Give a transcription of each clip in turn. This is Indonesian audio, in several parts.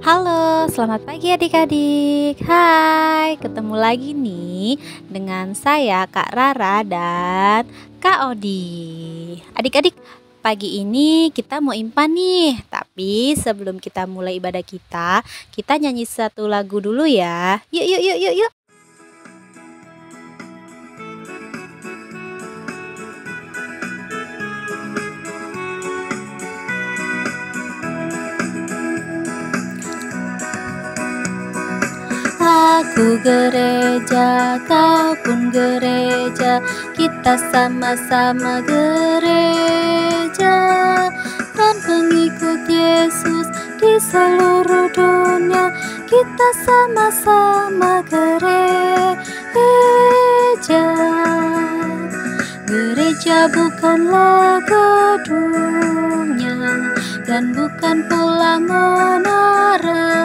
Halo, selamat pagi adik-adik. Hai, ketemu lagi nih dengan saya Kak Rara dan Kak Odi. Adik-adik, pagi ini kita mau impan nih. Tapi sebelum kita mulai ibadah kita nyanyi satu lagu dulu ya. Yuk yuk yuk yuk yuk. Aku gereja, kau pun gereja, kita sama-sama gereja. Dan pengikut Yesus di seluruh dunia, kita sama-sama gereja. Gereja bukanlah gedungnya, dan bukan pula menaranya.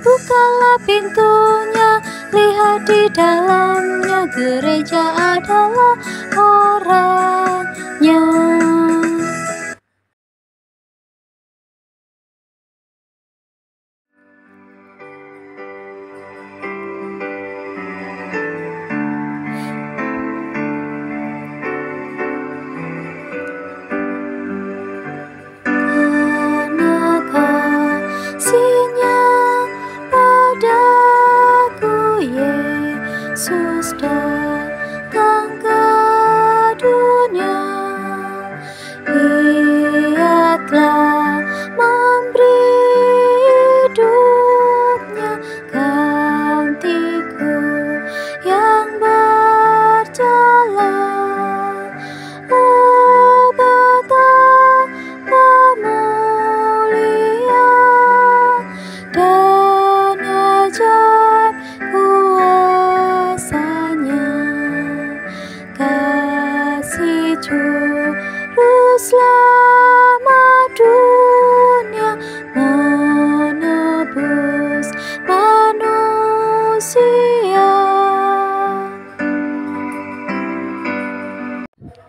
Bukalah pintunya, lihat di dalamnya, gereja adalah orangnya. Karena kasihnya padaku, Yesus datang ke dunia. Ia telah memberi hidupnya gantiku yang berjalan. Oh, betapa mulia dan ajaib kuasanya, kasih Juru Selamat dunia, menebus manusia.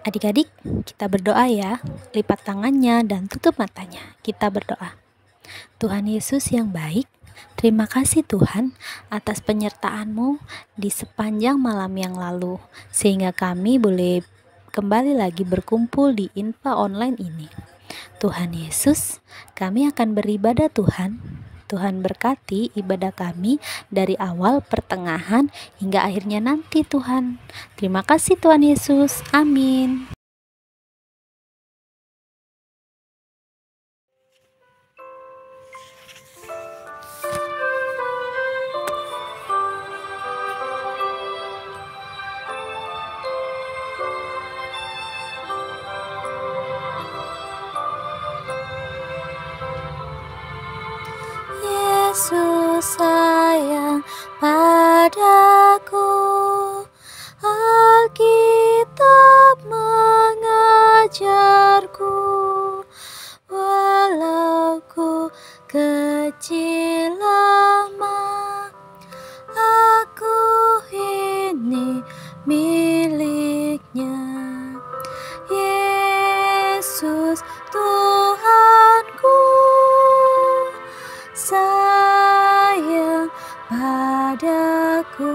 Adik-adik, kita berdoa ya. Lipat tangannya dan tutup matanya. Kita berdoa. Tuhan Yesus yang baik, terima kasih Tuhan atas penyertaan-Mu di sepanjang malam yang lalu, sehingga kami boleh kembali lagi berkumpul di Infa Online ini. Tuhan Yesus, kami akan beribadah Tuhan. Tuhan berkati ibadah kami dari awal, pertengahan, hingga akhirnya nanti Tuhan. Terima kasih Tuhan Yesus. Amin. Yesus sayang padaku, Alkitab mengajarku, walau ku kecil lemah, aku ini miliknya. Yesus Tuhanku sayang padaku,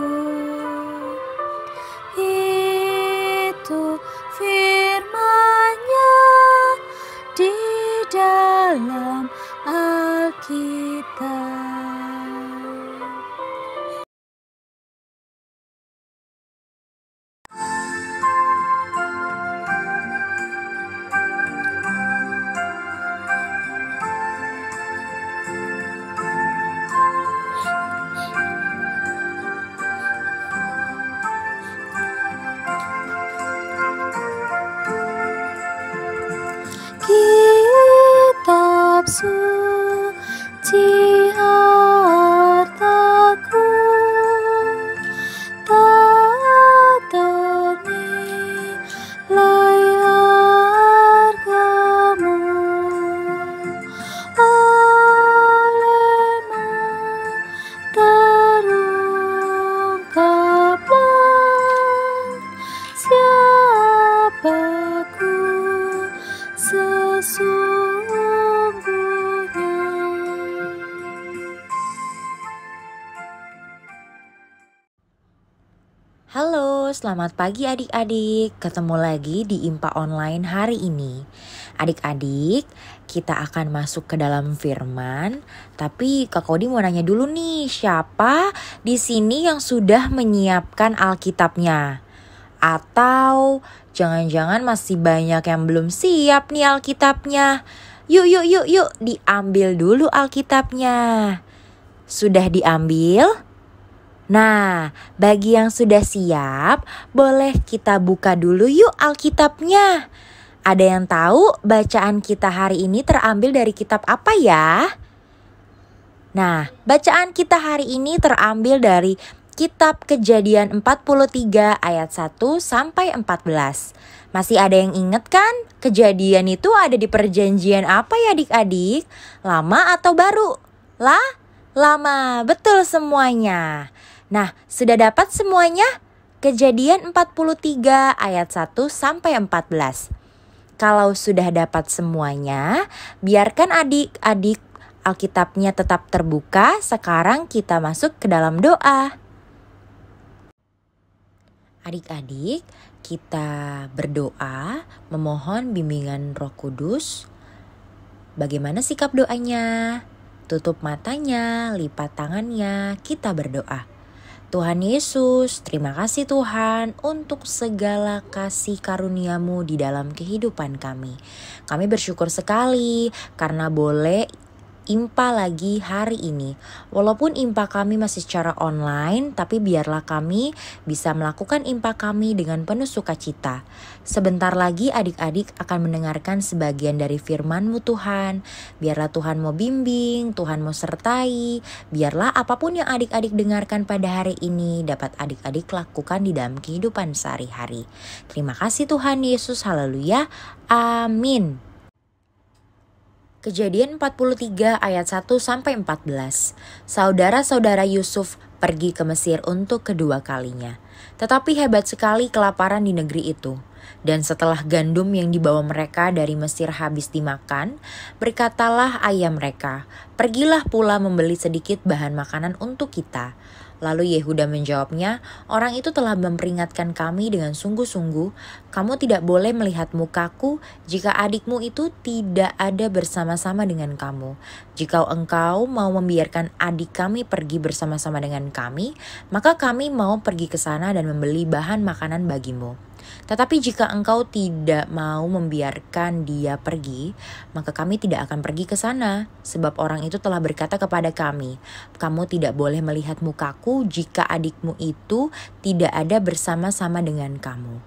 itu firman-Nya di dalam Alkitab. Kitab suci selamat pagi adik-adik. Ketemu lagi di IMPA Online hari ini. Adik-adik, kita akan masuk ke dalam firman. Tapi Kak Kodi mau nanya dulu nih, siapa di sini yang sudah menyiapkan Alkitabnya? Atau jangan-jangan masih banyak yang belum siap nih Alkitabnya? Yuk, diambil dulu Alkitabnya. Sudah diambil? Nah, bagi yang sudah siap, boleh kita buka dulu yuk Alkitabnya. Ada yang tahu bacaan kita hari ini terambil dari kitab apa ya? Nah, bacaan kita hari ini terambil dari kitab Kejadian 43 ayat 1 sampai 14. Masih ada yang ingat kan? Kejadian itu ada di perjanjian apa ya adik-adik? Lama atau baru? Lama, betul semuanya. Nah, sudah dapat semuanya? Kejadian 43 ayat 1 sampai 14. Kalau sudah dapat semuanya, biarkan adik-adik Alkitabnya tetap terbuka. Sekarang kita masuk ke dalam doa. Adik-adik, kita berdoa memohon bimbingan Roh Kudus. Bagaimana sikap doanya? Tutup matanya, lipat tangannya, kita berdoa. Tuhan Yesus, terima kasih Tuhan untuk segala kasih karunia-Mu di dalam kehidupan kami. Kami bersyukur sekali karena boleh IMPA lagi hari ini. Walaupun IMPA kami masih secara online, tapi biarlah kami bisa melakukan IMPA kami dengan penuh sukacita. Sebentar lagi adik-adik akan mendengarkan sebagian dari firman-Mu Tuhan. Biarlah Tuhan mau bimbing, Tuhan mau sertai. Biarlah apapun yang adik-adik dengarkan pada hari ini dapat adik-adik lakukan di dalam kehidupan sehari-hari. Terima kasih Tuhan Yesus, haleluya, amin. Kejadian 43 ayat 1 sampai 14. Saudara-saudara Yusuf pergi ke Mesir untuk kedua kalinya. Tetapi hebat sekali kelaparan di negeri itu. Dan setelah gandum yang dibawa mereka dari Mesir habis dimakan, berkatalah ayah mereka, "Pergilah pula membeli sedikit bahan makanan untuk kita." Lalu Yehuda menjawabnya, "Orang itu telah memperingatkan kami dengan sungguh-sungguh, kamu tidak boleh melihat mukaku jika adikmu itu tidak ada bersama-sama dengan kamu. Jika engkau mau membiarkan adik kami pergi bersama-sama dengan kami, maka kami mau pergi ke sana dan membeli bahan makanan bagimu. Tetapi jika engkau tidak mau membiarkan dia pergi, maka kami tidak akan pergi ke sana. Sebab orang itu telah berkata kepada kami, kamu tidak boleh melihat mukaku jika adikmu itu tidak ada bersama-sama dengan kamu."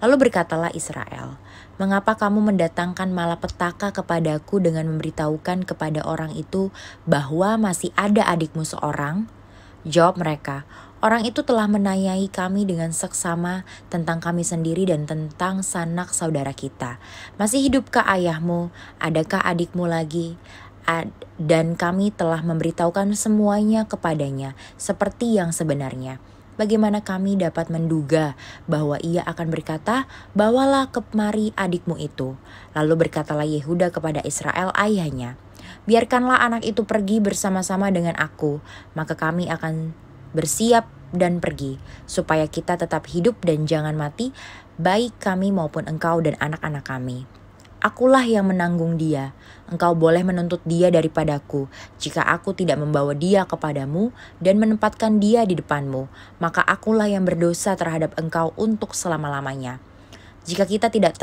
Lalu berkatalah Israel, "Mengapa kamu mendatangkan malapetaka kepadaku dengan memberitahukan kepada orang itu bahwa masih ada adikmu seorang?" Jawab mereka, "Orang itu telah menanyai kami dengan seksama tentang kami sendiri dan tentang sanak saudara kita. Masih hidupkah ayahmu? Adakah adikmu lagi?" Dan kami telah memberitahukan semuanya kepadanya seperti yang sebenarnya. Bagaimana kami dapat menduga bahwa ia akan berkata, "Bawalah kemari adikmu itu." Lalu berkatalah Yehuda kepada Israel ayahnya, "Biarkanlah anak itu pergi bersama-sama dengan aku, maka kami akan bersiap dan pergi, supaya kita tetap hidup dan jangan mati, baik kami maupun engkau dan anak-anak kami. Akulah yang menanggung dia. Engkau boleh menuntut dia daripadaku. Jika aku tidak membawa dia kepadamu dan menempatkan dia di depanmu, maka akulah yang berdosa terhadap engkau untuk selama-lamanya. Jika kita tidak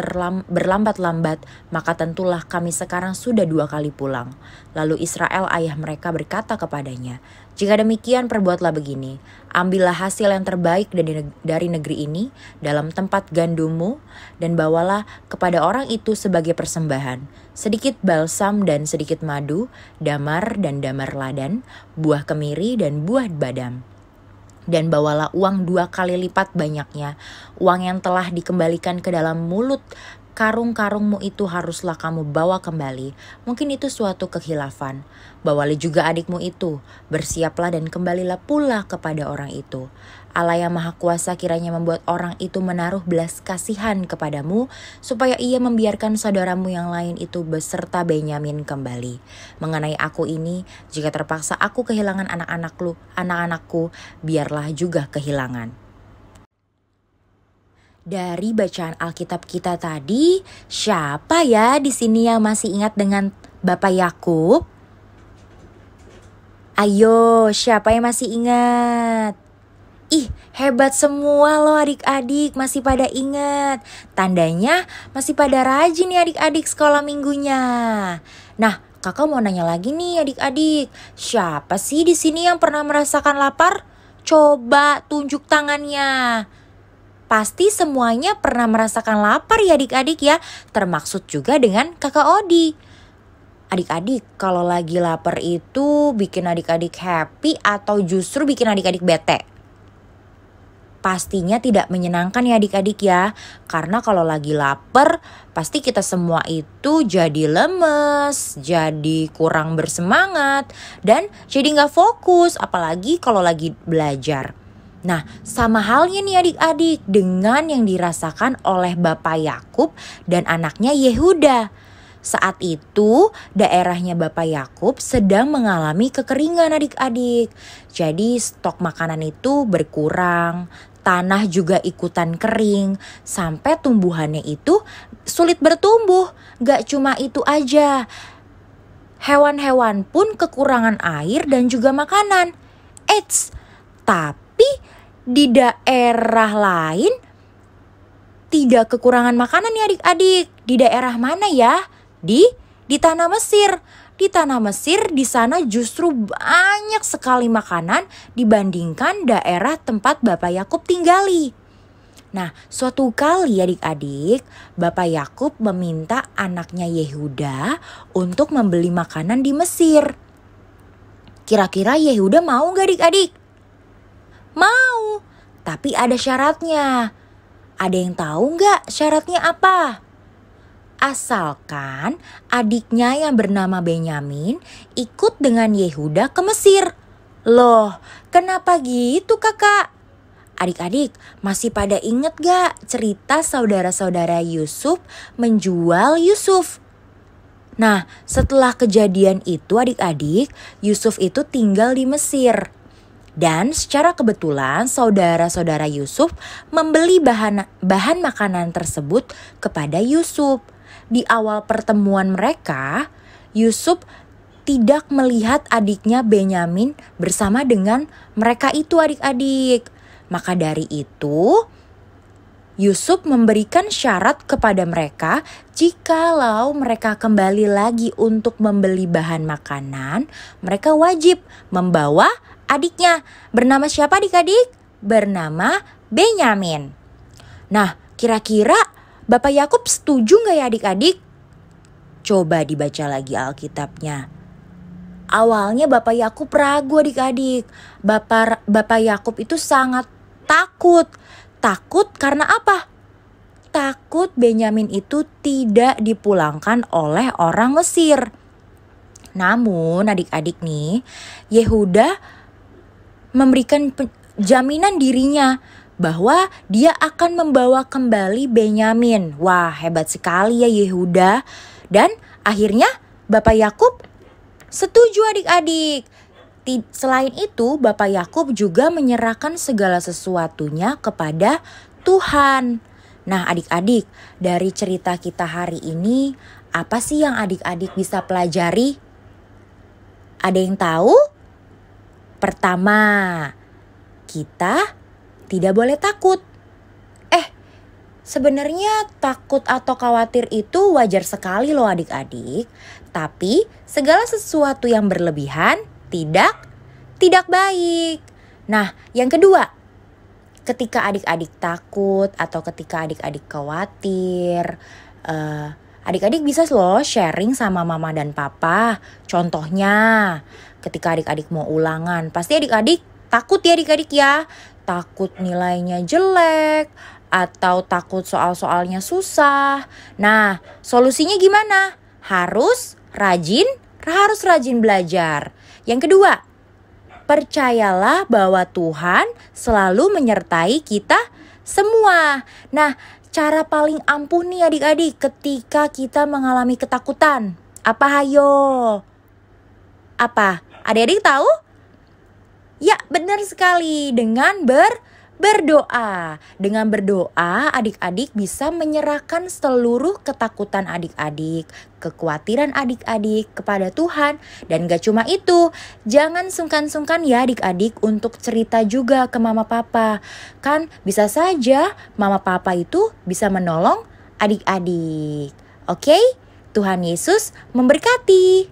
berlambat-lambat, maka tentulah kami sekarang sudah 2 kali pulang." Lalu Israel ayah mereka berkata kepadanya, "Jika demikian perbuatlah begini, ambillah hasil yang terbaik dari negeri ini dalam tempat gandummu dan bawalah kepada orang itu sebagai persembahan, sedikit balsam dan sedikit madu, damar dan damar ladan, buah kemiri dan buah badam. Dan bawalah uang 2 kali lipat banyaknya. Uang yang telah dikembalikan ke dalam mulut karung-karungmu itu haruslah kamu bawa kembali. Mungkin itu suatu kekhilafan. Bawalah juga adikmu itu. Bersiaplah dan kembalilah pula kepada orang itu. Allah yang Maha Kuasa kiranya membuat orang itu menaruh belas kasihan kepadamu, supaya ia membiarkan saudaramu yang lain itu beserta Benyamin kembali. Mengenai aku ini, jika terpaksa aku kehilangan anak-anakku, biarlah juga kehilangan." Dari bacaan Alkitab kita tadi, siapa ya di sini yang masih ingat dengan Bapak Yakub? Ayo, siapa yang masih ingat? Ih, hebat semua loh adik-adik, masih pada ingat. Tandanya masih pada rajin nih adik-adik sekolah minggunya. Nah, kakak mau nanya lagi nih adik-adik. Siapa sih di sini yang pernah merasakan lapar? Coba tunjuk tangannya. Pasti semuanya pernah merasakan lapar ya adik-adik ya. Termaksud juga dengan kakak Odi. Adik-adik, kalau lagi lapar itu bikin adik-adik happy atau justru bikin adik-adik bete? Pastinya tidak menyenangkan ya adik-adik ya. Karena kalau lagi lapar, pasti kita semua itu jadi lemes, jadi kurang bersemangat, dan jadi gak fokus, apalagi kalau lagi belajar. Nah, sama halnya nih adik-adik dengan yang dirasakan oleh Bapak Yakub dan anaknya Yehuda. Saat itu daerahnya Bapak Yakub sedang mengalami kekeringan adik-adik. Jadi stok makanan itu berkurang, tanah juga ikutan kering, sampai tumbuhannya itu sulit bertumbuh. Gak cuma itu aja, hewan-hewan pun kekurangan air dan juga makanan. Eits, tapi di daerah lain tidak kekurangan makanan ya adik-adik. Di daerah mana ya? Di tanah Mesir. Di tanah Mesir di sana justru banyak sekali makanan dibandingkan daerah tempat Bapak Yakub tinggali. Nah, suatu kali adik-adik, Bapak Yakub meminta anaknya Yehuda untuk membeli makanan di Mesir. Kira-kira Yehuda mau gak adik-adik? Mau, tapi ada syaratnya. Ada yang tahu gak syaratnya apa? Asalkan adiknya yang bernama Benyamin ikut dengan Yehuda ke Mesir. Loh, kenapa gitu kakak? Adik-adik, masih pada inget gak cerita saudara-saudara Yusuf menjual Yusuf? Nah, setelah kejadian itu adik-adik, Yusuf itu tinggal di Mesir. Dan secara kebetulan saudara-saudara Yusuf membeli bahan makanan tersebut kepada Yusuf. Di awal pertemuan mereka, Yusuf tidak melihat adiknya Benyamin bersama dengan mereka itu adik-adik. Maka dari itu, Yusuf memberikan syarat kepada mereka jikalau mereka kembali lagi untuk membeli bahan makanan, mereka wajib membawa adiknya. Bernama siapa adik-adik? Bernama Benyamin. Nah, kira-kira Bapak Yakub setuju gak ya adik-adik? Coba dibaca lagi Alkitabnya. Awalnya Bapak Yakub ragu adik-adik. Bapak Yakub itu sangat takut. Takut karena apa? Takut Benyamin itu tidak dipulangkan oleh orang Mesir. Namun adik-adik nih, Yehuda memberikan jaminan dirinya bahwa dia akan membawa kembali Benyamin. Wah, hebat sekali ya Yehuda. Dan akhirnya Bapak Yakub setuju adik-adik. Selain itu, Bapak Yakub juga menyerahkan segala sesuatunya kepada Tuhan. Nah adik-adik, dari cerita kita hari ini, apa sih yang adik-adik bisa pelajari? Ada yang tahu? Pertama, kita tidak boleh takut. Sebenarnya takut atau khawatir itu wajar sekali loh adik-adik. Tapi segala sesuatu yang berlebihan tidak baik. Nah, yang kedua, ketika adik-adik takut atau ketika adik-adik khawatir, adik-adik bisa loh sharing sama mama dan papa. Contohnya, ketika adik-adik mau ulangan, pasti adik-adik takut ya adik-adik ya. Takut nilainya jelek atau takut soal-soalnya susah. Nah, solusinya gimana? Harus rajin belajar. Yang kedua, percayalah bahwa Tuhan selalu menyertai kita semua. Nah, cara paling ampuh nih adik-adik ketika kita mengalami ketakutan. Apa hayo? Apa? Adik-adik tahu? Ya, benar sekali. Dengan Berdoa. Dengan berdoa, adik-adik bisa menyerahkan seluruh ketakutan adik-adik, kekhawatiran adik-adik kepada Tuhan. Dan gak cuma itu, jangan sungkan-sungkan ya adik-adik untuk cerita juga ke mama papa. Kan bisa saja mama papa itu bisa menolong adik-adik. Oke? Tuhan Yesus memberkati.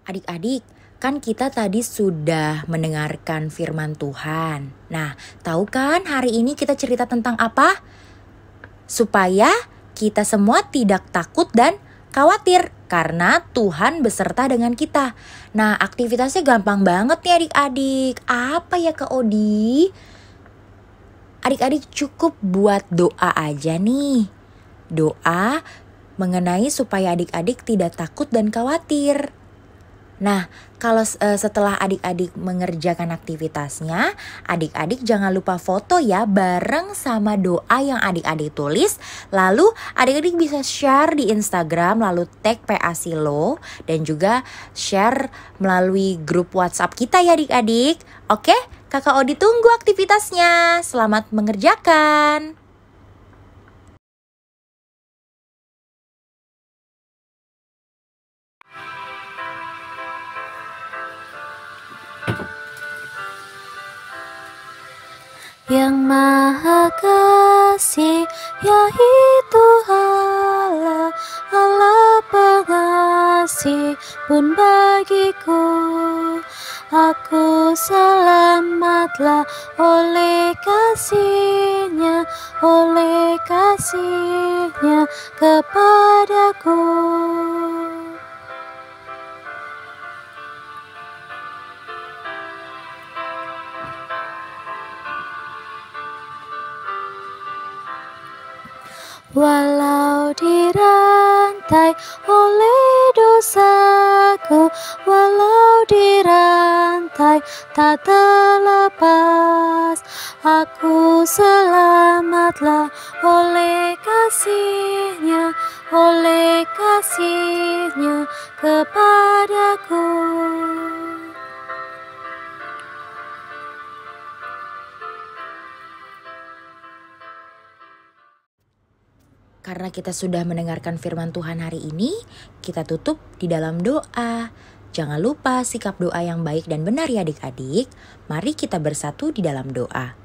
Adik-adik, kan kita tadi sudah mendengarkan firman Tuhan. Nah, tahu kan hari ini kita cerita tentang apa? Supaya kita semua tidak takut dan khawatir karena Tuhan beserta dengan kita. Nah, aktivitasnya gampang banget nih adik-adik. Apa ya Kak Odi? Adik-adik cukup buat doa aja nih. Doa mengenai supaya adik-adik tidak takut dan khawatir. Nah, kalau setelah adik-adik mengerjakan aktivitasnya, adik-adik jangan lupa foto ya bareng sama doa yang adik-adik tulis. Lalu adik-adik bisa share di Instagram, lalu tag PA Silo dan juga share melalui grup WhatsApp kita ya adik-adik. Oke, Kakak Odi tunggu aktivitasnya. Selamat mengerjakan. Yang Maha Kasih, yaitu Allah, Allah pengasih pun bagiku. Aku selamatlah oleh kasih-Nya kepadaku. Walau dirantai oleh dosaku, walau dirantai tak terlepas, aku selamatlah oleh kasih-Nya kepadaku. Karena kita sudah mendengarkan firman Tuhan hari ini, kita tutup di dalam doa. Jangan lupa sikap doa yang baik dan benar ya adik-adik. Mari kita bersatu di dalam doa.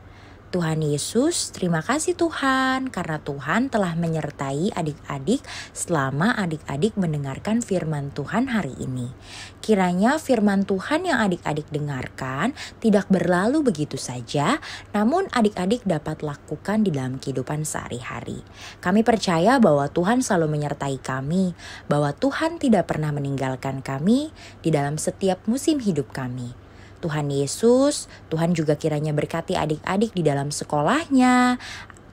Tuhan Yesus, terima kasih Tuhan karena Tuhan telah menyertai adik-adik selama adik-adik mendengarkan firman Tuhan hari ini. Kiranya firman Tuhan yang adik-adik dengarkan tidak berlalu begitu saja, namun adik-adik dapat lakukan di dalam kehidupan sehari-hari. Kami percaya bahwa Tuhan selalu menyertai kami, bahwa Tuhan tidak pernah meninggalkan kami di dalam setiap musim hidup kami. Tuhan Yesus, Tuhan juga kiranya berkati adik-adik di dalam sekolahnya.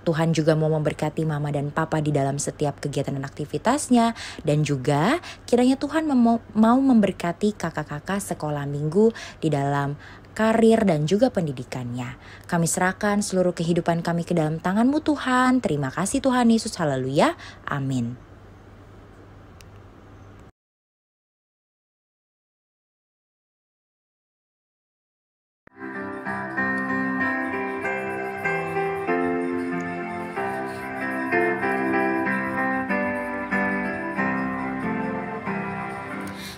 Tuhan juga mau memberkati mama dan papa di dalam setiap kegiatan dan aktivitasnya. Dan juga kiranya Tuhan mau memberkati kakak-kakak sekolah minggu di dalam karir dan juga pendidikannya. Kami serahkan seluruh kehidupan kami ke dalam tangan-Mu Tuhan. Terima kasih Tuhan Yesus, haleluya, amin.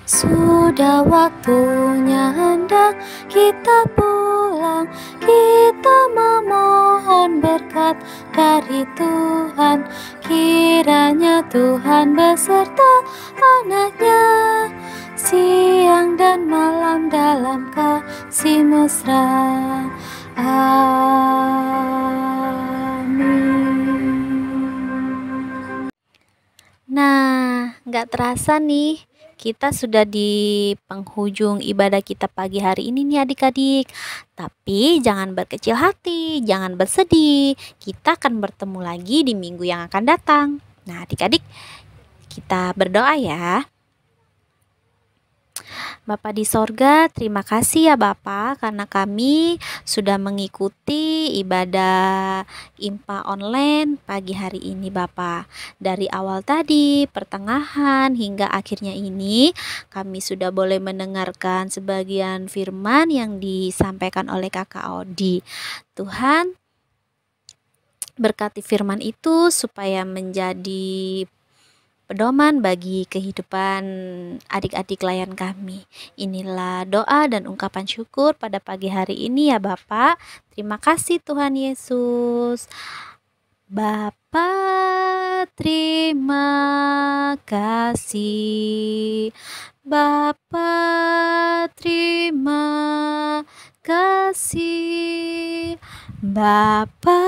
Sudah waktunya hendak kita pulang, kita memohon berkat dari Tuhan. Kiranya Tuhan beserta anak-Nya, siang dan malam dalam kasih mesra. Amin. Nah, gak terasa nih, kita sudah di penghujung ibadah kita pagi hari ini nih adik-adik. Tapi jangan berkecil hati, jangan bersedih. Kita akan bertemu lagi di minggu yang akan datang. Nah adik-adik, kita berdoa ya. Bapa di sorga, terima kasih ya Bapa, karena kami sudah mengikuti ibadah IMPA online pagi hari ini Bapa. Dari awal tadi, pertengahan, hingga akhirnya ini, kami sudah boleh mendengarkan sebagian firman yang disampaikan oleh Kakak Odi. Tuhan, berkati firman itu supaya menjadi pedoman bagi kehidupan adik-adik klien kami. Inilah doa dan ungkapan syukur pada pagi hari ini ya Bapak. Terima kasih Tuhan Yesus. Bapa, terima kasih. Bapa, terima kasih. Bapa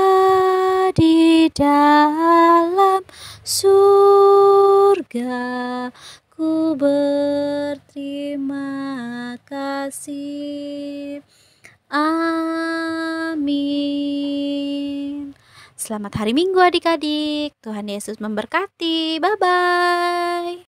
di dalam surga, ku berterima kasih. Amin. Selamat hari Minggu adik-adik. Tuhan Yesus memberkati. Bye-bye.